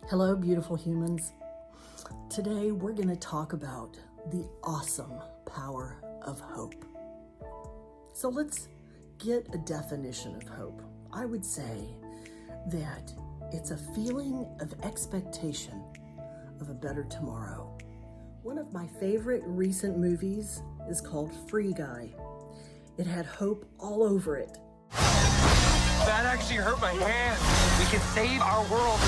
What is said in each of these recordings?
Hello, beautiful humans. Today we're going to talk about the awesome power of hope. So let's get a definition of hope. I would say that it's a feeling of expectation of a better tomorrow. One of my favorite recent movies is called Free Guy. It had hope all over it. That actually hurt my hand. We can save our world,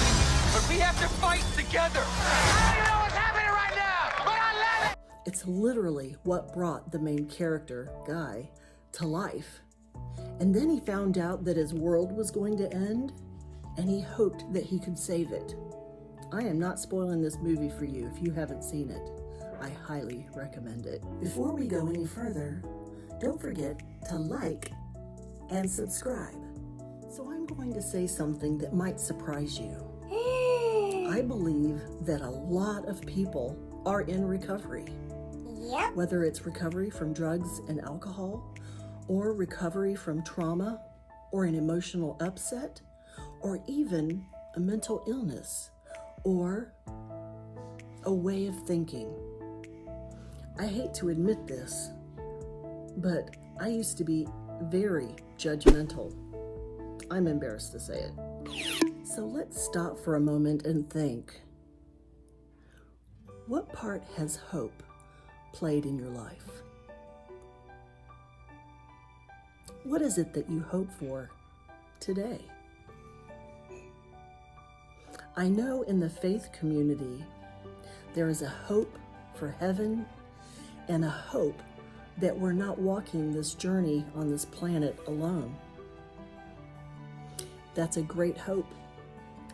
but we have to fight together. I don't know what's happening right now, but I love it. It's literally what brought the main character, Guy, to life. And then he found out that his world was going to end, and he hoped that he could save it. I am not spoiling this movie for you if you haven't seen it. I highly recommend it. Before we go any further, don't forget to like and subscribe. So I'm going to say something that might surprise you. I believe that a lot of people are in recovery. Yep. Whether it's recovery from drugs and alcohol, or recovery from trauma, or an emotional upset, or even a mental illness, or a way of thinking. I hate to admit this, but I used to be very judgmental. I'm embarrassed to say it. So let's stop for a moment and think. What part has hope played in your life? What is it that you hope for today? I know in the faith community, there is a hope for heaven and a hope that we're not walking this journey on this planet alone. That's a great hope,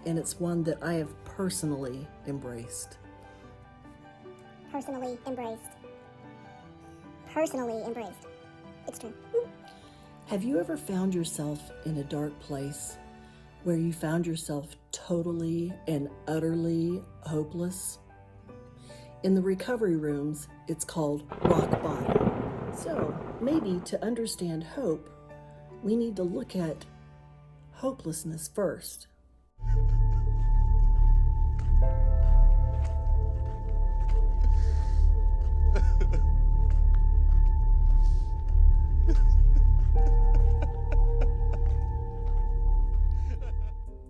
and it's one that I have personally embraced. Personally embraced. It's true. Have you ever found yourself in a dark place where you found yourself totally and utterly hopeless? In the recovery rooms, it's called rock bottom. So maybe to understand hope, we need to look at hopelessness first.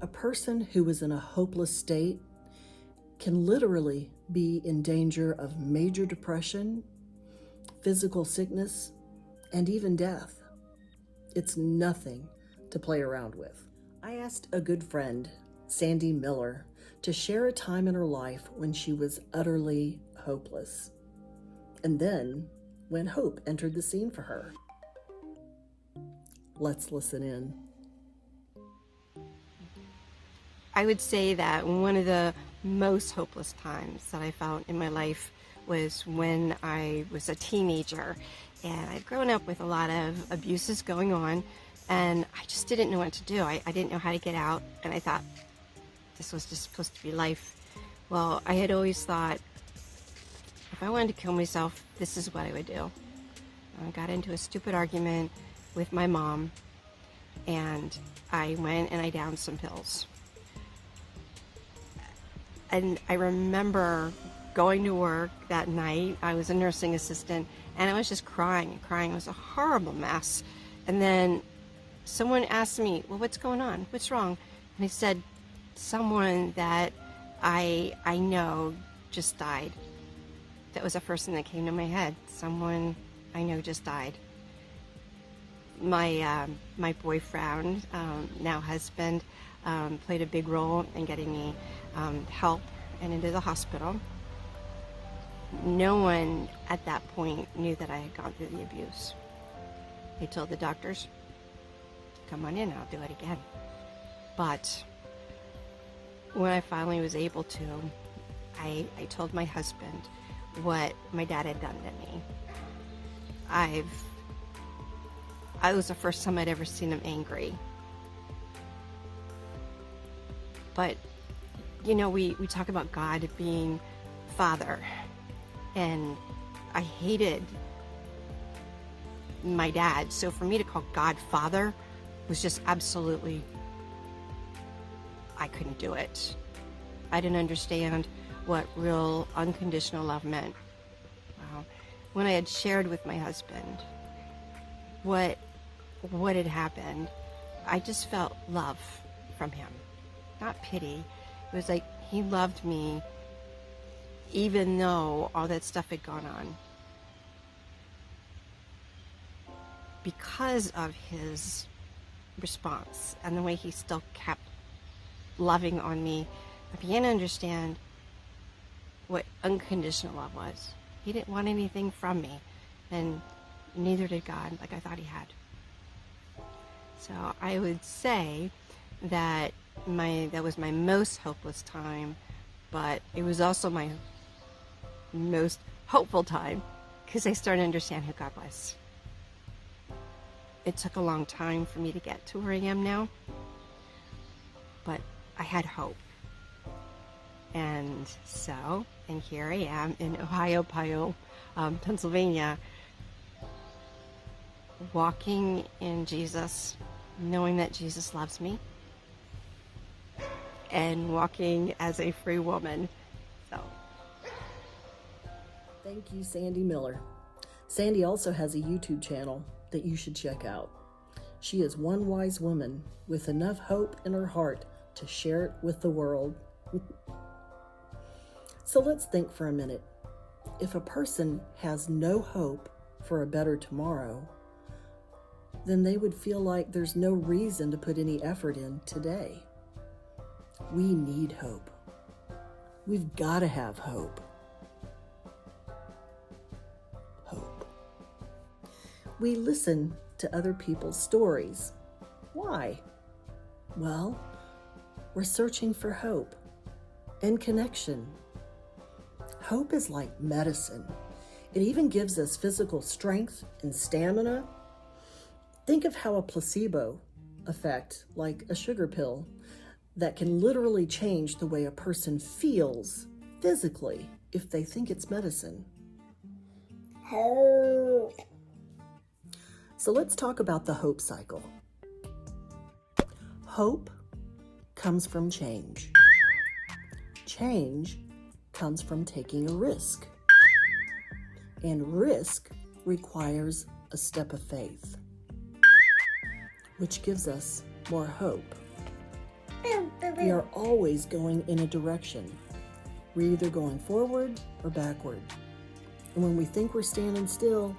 A person who is in a hopeless state can literally be in danger of major depression, physical sickness, and even death. It's nothing to play around with. I asked a good friend, Sandy Miller, to share a time in her life when she was utterly hopeless, and then when hope entered the scene for her. Let's listen in. I would say that one of the most hopeless times that I felt in my life was when I was a teenager, and I'd grown up with a lot of abuses going on, and I just didn't know what to do. I didn't know how to get out, and I thought this was just supposed to be life. Well, I had always thought if I wanted to kill myself, this is what I would do. I got into a stupid argument with my mom, and I went and I downed some pills. And I remember going to work that night. I was a nursing assistant, and I was just crying and crying. It was a horrible mess. And then someone asked me, well, what's going on? What's wrong? And I said, someone that I know just died. That was the first thing that came to my head. Someone I know just died. My boyfriend, now husband, played a big role in getting me help and into the hospital. No one at that point knew that I had gone through the abuse. They told the doctors, come on in, I'll do it again. But when I finally was able to, I told my husband what my dad had done to me. It was the first time I'd ever seen him angry. But, you know, we talk about God being Father, and I hated my dad, so for me to call God Father was just absolutely, I couldn't do it. I didn't understand what real unconditional love meant. When I had shared with my husband what had happened, I just felt love from him, not pity. It was like he loved me even though all that stuff had gone on. Because of his response and the way he still kept loving on me, I began to understand what unconditional love was. He didn't want anything from me, and neither did God, like I thought he had. So I would say that that was my most hopeless time, but it was also my most hopeful time, because I started to understand who God was. It took a long time for me to get to where I am now, but I had hope. And here I am in Ohiopyle, Pennsylvania, walking in Jesus, knowing that Jesus loves me, and walking as a free woman. So, thank you, Sandy Miller. Sandy also has a YouTube channel that you should check out. She is one wise woman with enough hope in her heart to share it with the world. So let's think for a minute. If a person has no hope for a better tomorrow, then they would feel like there's no reason to put any effort in today. We need hope. We've got to have hope. Hope. We listen to other people's stories. Why? Well, we're searching for hope and connection. Hope is like medicine. It even gives us physical strength and stamina. Think of how a placebo effect, like a sugar pill, that can literally change the way a person feels physically if they think it's medicine. Hope. So let's talk about the hope cycle. Hope comes from change. Change comes from taking a risk. And risk requires a step of faith, which gives us more hope. We are always going in a direction. We're either going forward or backward. And when we think we're standing still,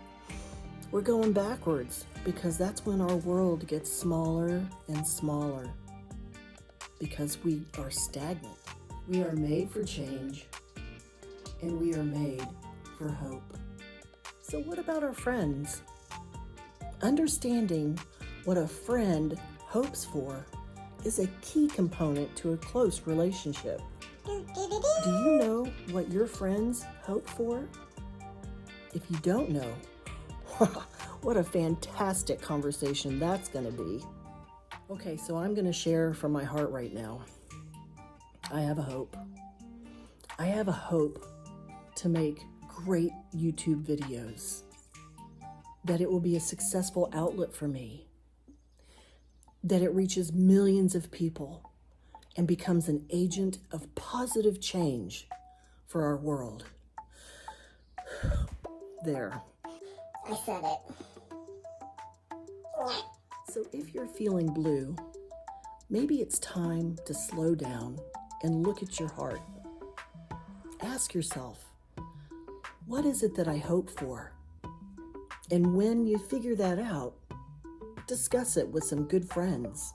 we're going backwards, because that's when our world gets smaller and smaller, because we are stagnant. We are made for change, and we are made for hope. So what about our friends? Understanding what a friend hopes for is a key component to a close relationship. Do you know what your friends hope for? If you don't know, what a fantastic conversation that's going to be. Okay, so I'm going to share from my heart right now. I have a hope. I have a hope to make great YouTube videos, that it will be a successful outlet for me, that it reaches millions of people and becomes an agent of positive change for our world. There. I said it. So if you're feeling blue, maybe it's time to slow down and look at your heart. Ask yourself, what is it that I hope for? And when you figure that out, discuss it with some good friends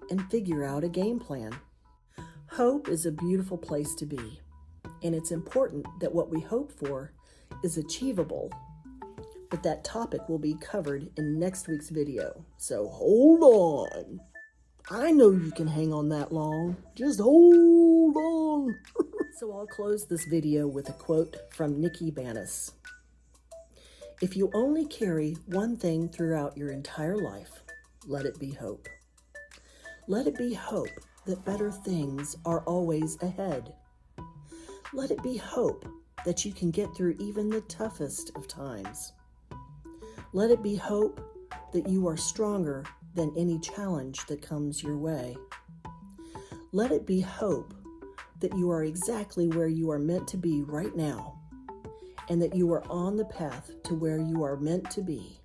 and figure out a game plan. Hope is a beautiful place to be, and it's important that what we hope for is achievable. But that topic will be covered in next week's video, so hold on. I know you can hang on that long. Just hold on. So I'll close this video with a quote from Nikki Banas. If you only carry one thing throughout your entire life, let it be hope. Let it be hope that better things are always ahead. Let it be hope that you can get through even the toughest of times. Let it be hope that you are stronger than any challenge that comes your way. Let it be hope that you are exactly where you are meant to be right now, and that you are on the path to where you are meant to be.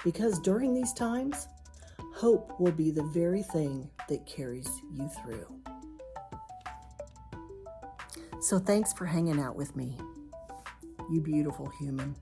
Because during these times, hope will be the very thing that carries you through. So thanks for hanging out with me, you beautiful human.